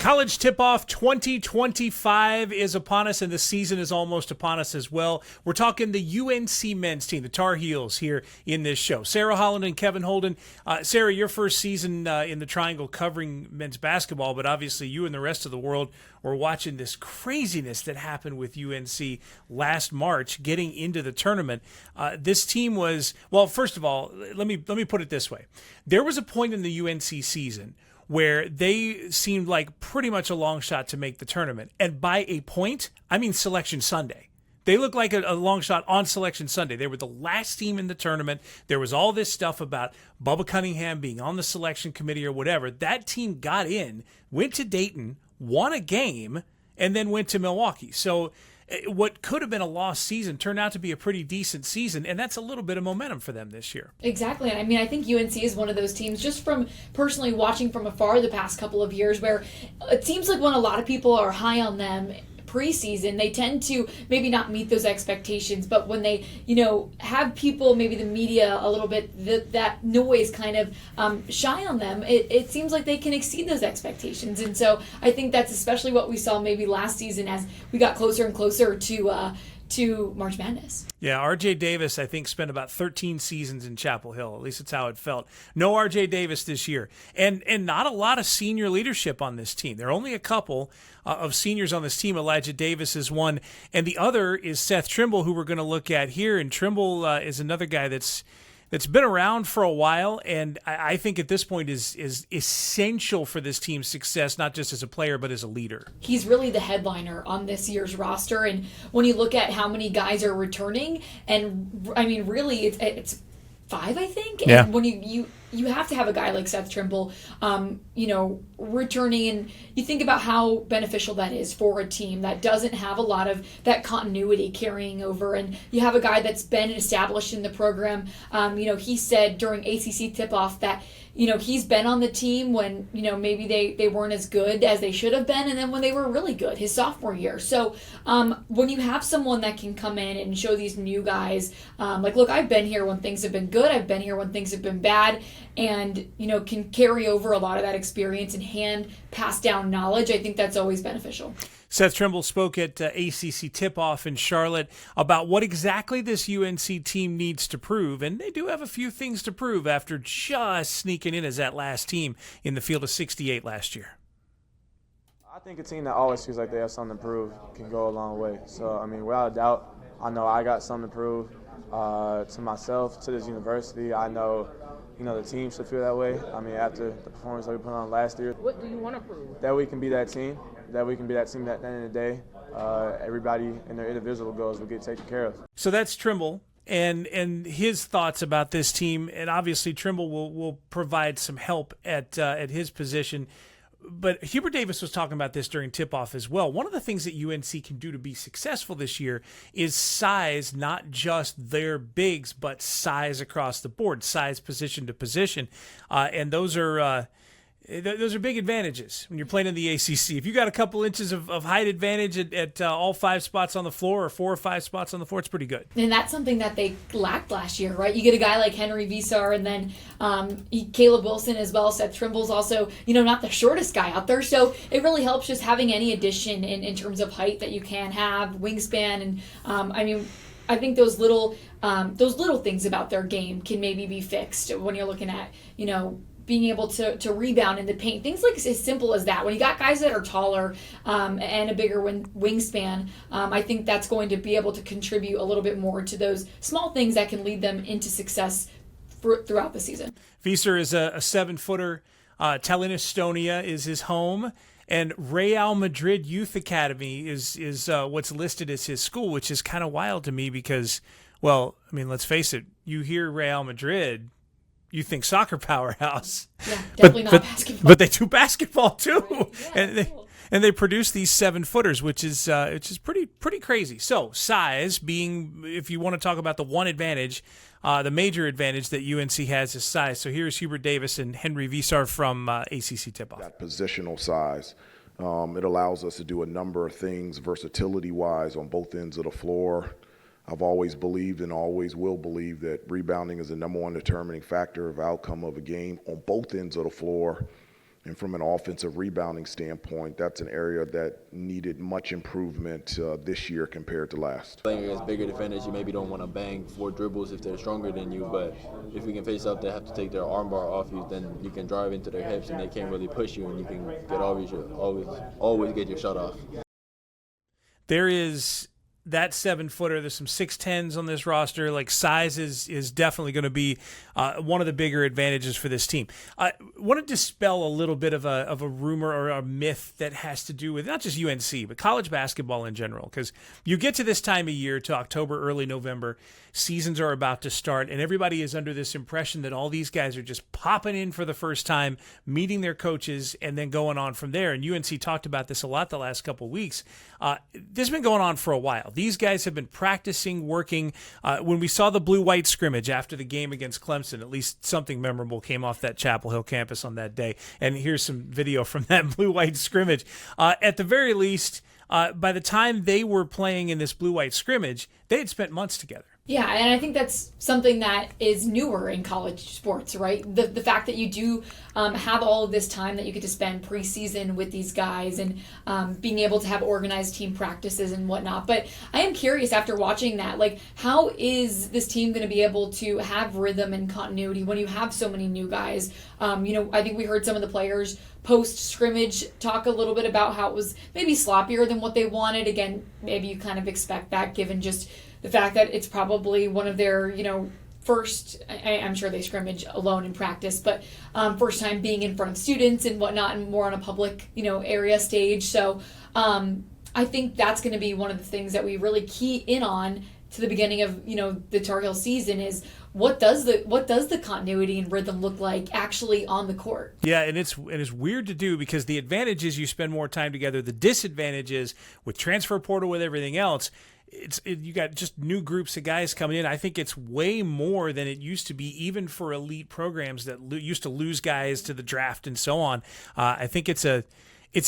College Tip-Off 2025 is upon us, and the season is almost upon us as well. We're talking the UNC men's team, the Tar Heels, here in this show. Sarah Holland and Kevin Holden. Sarah, your first season in the Triangle covering men's basketball, but obviously you and the rest of the world were watching this craziness that happened with UNC last March, getting into the tournament. This team was, well, first of all, let me put it this way. There was a point in the UNC season where they seemed like pretty much a long shot to make the tournament. And by a point, I mean Selection Sunday. They looked like a long shot on Selection Sunday. They were the last team in the tournament. There was all this stuff about Bubba Cunningham being on the selection committee or whatever. That team got in, went to Dayton, won a game, and then went to Milwaukee. So what could have been a lost season turned out to be a pretty decent season, and that's a little bit of momentum for them this year. Exactly. And I mean, I think UNC is one of those teams, just from personally watching from afar the past couple of years, where it seems like when a lot of people are high on them preseason, they tend to maybe not meet those expectations, but when they, have people, maybe the media a little bit, that noise kind of shine on them, it seems like they can exceed those expectations. And so I think that's especially what we saw maybe last season as we got closer and closer to March Madness. Yeah, R.J. Davis, I think, spent about 13 seasons in Chapel Hill. At least that's how it felt. No R.J. Davis this year. And not a lot of senior leadership on this team. There are only a couple of seniors on this team. Elijah Davis is one. And the other is Seth Trimble, who we're going to look at here. And Trimble is another guy that's been around for a while, and I think at this point is essential for this team's success, not just as a player, but as a leader. He's really the headliner on this year's roster, and when you look at how many guys are returning, and I mean, really, it's 5, I think. Yeah. And when you have to have a guy like Seth Trimble, returning, and you think about how beneficial that is for a team that doesn't have a lot of that continuity carrying over, and you have a guy that's been established in the program. He said during ACC tip-off that he's been on the team when maybe they weren't as good as they should have been, and then when they were really good his sophomore year. So when you have someone that can come in and show these new guys, look, I've been here when things have been good, I've been here when things have been bad, and can carry over a lot of that experience and hand pass down knowledge, I think that's always beneficial. Seth Trimble spoke at ACC Tip-Off in Charlotte about what exactly this UNC team needs to prove, and they do have a few things to prove after just sneaking in as that last team in the field of 68 last year. I think a team that always feels like they have something to prove can go a long way. So, I mean, without a doubt, I know I got something to prove to myself, to this university. I know the team should feel that way. I mean, after the performance that we put on last year. What do you want to prove? That we can be that team. That we can be that team at the end of the day. Everybody in their individual goals will get taken care of. So that's Trimble and his thoughts about this team. And obviously Trimble will provide some help at his position. But Hubert Davis was talking about this during tip-off as well. One of the things that UNC can do to be successful this year is size, not just their bigs, but size across the board, size position to position. And those are big advantages when you're playing in the ACC. If you got a couple inches of height advantage at all 5 spots on the floor or 4 or 5 spots on the floor, it's pretty good. And that's something that they lacked last year, right? You get a guy like Henry Visar, and then Caleb Wilson as well. Seth Trimble's also, not the shortest guy out there. So it really helps just having any addition in terms of height that you can have, wingspan. And I think those little things about their game can maybe be fixed when you're looking at, being able to rebound in the paint. Things like as simple as that. When you got guys that are taller and a bigger wingspan, I think that's going to be able to contribute a little bit more to those small things that can lead them into success throughout the season. Visser is a 7-footer. Tallinn, Estonia is his home. And Real Madrid Youth Academy is what's listed as his school, which is kind of wild to me because, well, I mean, let's face it. You hear Real Madrid, you think soccer powerhouse. Yeah, definitely not basketball. But they do basketball too. Right. Yeah, and they produce these 7-footers, which is pretty crazy. So size being, if you want to talk about the one advantage, the major advantage that UNC has is size. So here's Hubert Davis and Henry Visar from ACC Tip-Off. That positional size. It allows us to do a number of things versatility-wise on both ends of the floor. I've always believed and always will believe that rebounding is the number one determining factor of outcome of a game on both ends of the floor. And from an offensive rebounding standpoint, that's an area that needed much improvement this year compared to last. Playing against bigger defenders, you maybe don't want to bang 4 dribbles if they're stronger than you, but if we can face up, they have to take their armbar off you, then you can drive into their hips and they can't really push you, and you can get always get your shot off. There is that 7-footer. There's some 6'10s on this roster. Like, size is definitely going to be one of the bigger advantages for this team. I want to dispel a little bit of a rumor or a myth that has to do with not just UNC, but college basketball in general. Because you get to this time of year, to October, early November, seasons are about to start, and everybody is under this impression that all these guys are just popping in for the first time, meeting their coaches, and then going on from there. And UNC talked about this a lot the last couple of weeks. This has been going on for a while. These guys have been practicing, working. When we saw the blue-white scrimmage after the game against Clemson, at least something memorable came off that Chapel Hill campus on that day. And here's some video from that blue-white scrimmage. At the very least, by the time they were playing in this blue-white scrimmage, they had spent months together. Yeah, and I think that's something that is newer in college sports, right? The fact that you do have all of this time that you get to spend preseason with these guys and being able to have organized team practices and whatnot. But I am curious after watching that, like, how is this team going to be able to have rhythm and continuity when you have so many new guys? I think we heard some of the players post-scrimmage talk a little bit about how it was maybe sloppier than what they wanted. Again, maybe you kind of expect that given just the fact that it's probably one of their, first, I'm sure they scrimmage alone in practice, but first time being in front of students and whatnot and more on a public, area stage. So I think that's going to be one of the things that we really key in on to the beginning of, the Tar Heel season is what does the continuity and rhythm look like actually on the court? Yeah, and it's weird to do because the advantage is you spend more time together. The disadvantage is with transfer portal, with everything else, you got just new groups of guys coming in. I think it's way more than it used to be, even for elite programs that used to lose guys to the draft and so on. I think it's a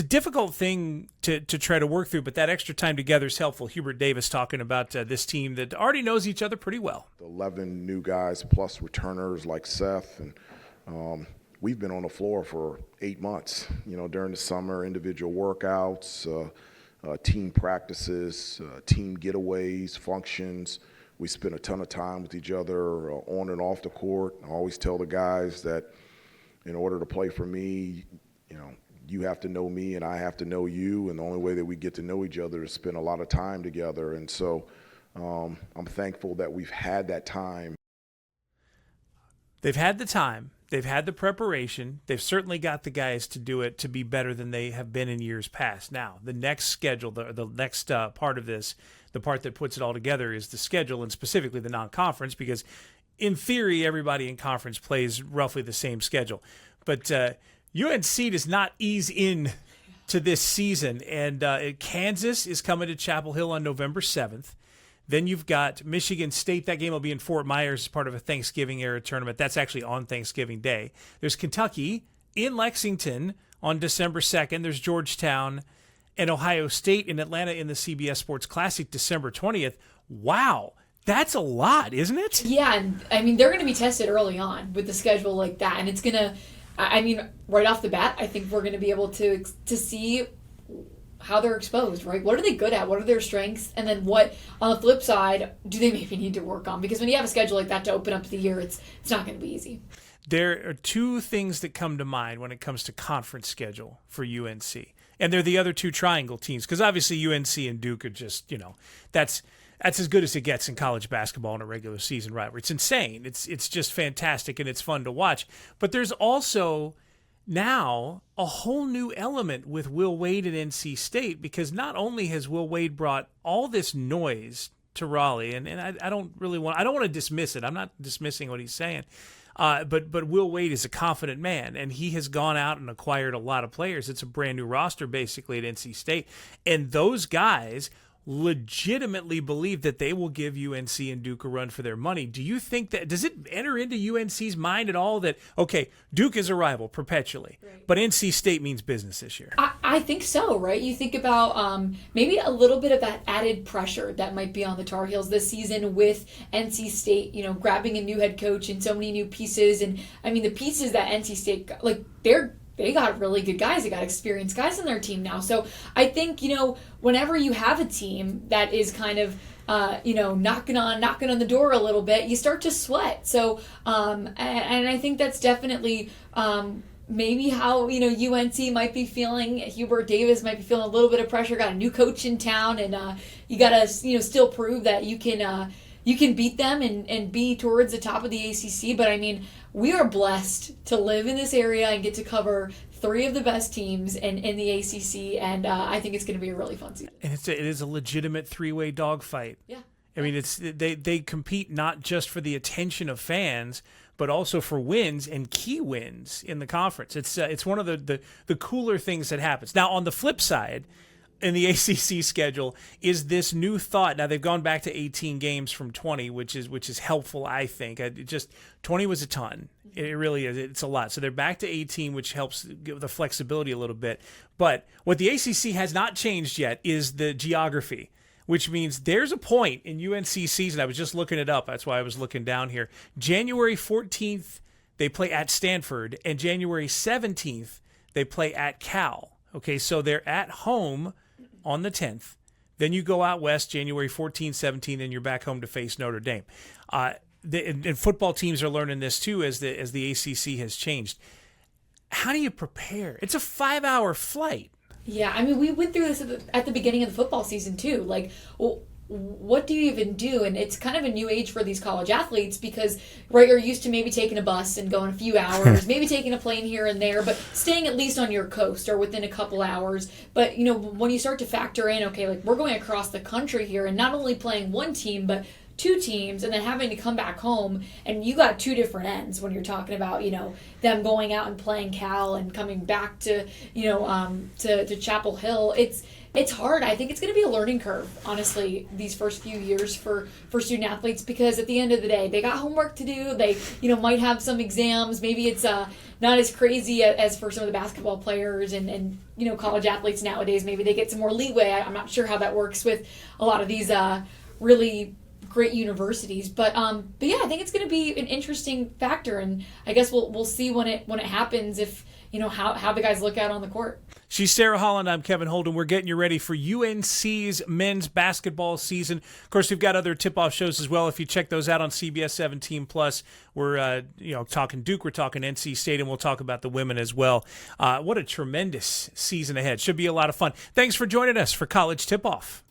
difficult thing to try to work through, but that extra time together is helpful. Hubert Davis talking about this team that already knows each other pretty well. 11 new guys plus returners like Seth, and we've been on the floor for 8 months. During the summer, individual workouts. Team practices, team getaways, functions. We spend a ton of time with each other on and off the court. I always tell the guys that in order to play for me, you have to know me and I have to know you, and the only way that we get to know each other is spend a lot of time together. And so I'm thankful that we've had that time. They've had the time. They've had the preparation. They've certainly got the guys to do it to be better than they have been in years past. Now, the next schedule, the next part of this, the part that puts it all together is the schedule, and specifically the non-conference, because in theory, everybody in conference plays roughly the same schedule. But UNC does not ease in to this season, and Kansas is coming to Chapel Hill on November 7th. Then you've got Michigan State. That game will be in Fort Myers as part of a Thanksgiving-era tournament. That's actually on Thanksgiving Day. There's Kentucky in Lexington on December 2nd. There's Georgetown and Ohio State in Atlanta in the CBS Sports Classic December 20th. Wow, that's a lot, isn't it? Yeah, and I mean, they're going to be tested early on with the schedule like that. And it's going to, right off the bat, I think we're going to be able to see how they're exposed, right? What are they good at? What are their strengths? And then what, on the flip side, do they maybe need to work on? Because when you have a schedule like that to open up the year, it's not going to be easy. There are two things that come to mind when it comes to conference schedule for UNC. And they're the other two triangle teams, because obviously UNC and Duke are just, that's as good as it gets in college basketball in a regular season rivalry. It's insane. It's just fantastic, and it's fun to watch. But there's also now a whole new element with Will Wade at NC State, because not only has Will Wade brought all this noise to Raleigh, and I don't want to dismiss it. I'm not dismissing what he's saying. But Will Wade is a confident man, and he has gone out and acquired a lot of players. It's a brand new roster basically at NC State, and those guys legitimately believe that they will give UNC and Duke a run for their money. Do you think that, does it enter into UNC's mind at all that, okay, Duke is a rival perpetually, right, but NC State means business this year? I think so, right? You think about maybe a little bit of that added pressure that might be on the Tar Heels this season with NC State, grabbing a new head coach and so many new pieces. And I mean, the pieces that NC State got, they're they got really good guys. They got experienced guys on their team now. So I think, whenever you have a team that is kind of, knocking on the door a little bit, you start to sweat. So, and I think that's definitely, maybe how, UNC might be feeling. Hubert Davis might be feeling a little bit of pressure, got a new coach in town, and you got to, still prove that you can beat them and be towards the top of the ACC. But I mean, we are blessed to live in this area and get to cover 3 of the best teams in the ACC, and I think it's going to be a really fun season. And it is a legitimate 3-way dogfight. Yeah. I mean, they compete not just for the attention of fans, but also for wins and key wins in the conference. It's one of the cooler things that happens. Now, on the flip side, in the ACC schedule is this new thought. Now they've gone back to 18 games from 20, which is helpful, I think. 20 was a ton. It really is. It's a lot. So they're back to 18, which helps give the flexibility a little bit. But what the ACC has not changed yet is the geography, which means there's a point in UNC season. I was just looking it up. That's why I was looking down here. January 14th, they play at Stanford, and January 17th, they play at Cal. Okay, so they're at home on the 10th. Then you go out west January 14, 17, and you're back home to face Notre Dame. And football teams are learning this too as the ACC has changed. How do you prepare? It's a 5-hour flight. Yeah, I mean, we went through this at the beginning of the football season too. Like, well, what do you even do? And it's kind of a new age for these college athletes because, right, you're used to maybe taking a bus and going a few hours, maybe taking a plane here and there, but staying at least on your coast or within a couple hours. But, when you start to factor in, okay, like we're going across the country here and not only playing one team, but 2 teams and then having to come back home, and you got 2 different ends when you're talking about, them going out and playing Cal and coming back to, to Chapel Hill. It's hard. I think it's going to be a learning curve, honestly, these first few years for student athletes, because at the end of the day, they got homework to do. They, might have some exams. Maybe it's not as crazy as for some of the basketball players and college athletes nowadays. Maybe they get some more leeway. I'm not sure how that works with a lot of these really great universities, but yeah, I think it's going to be an interesting factor, and I guess we'll see when it happens if how the guys look out on the court. She's Sarah Holland. I'm Kevin Holden. We're getting you ready for UNC's men's basketball season. Of course, we've got other tip-off shows as well. If you check those out on CBS 17 Plus, we're talking Duke, we're talking NC State, and we'll talk about the women as well. What a tremendous season ahead! Should be a lot of fun. Thanks for joining us for College Tip-Off.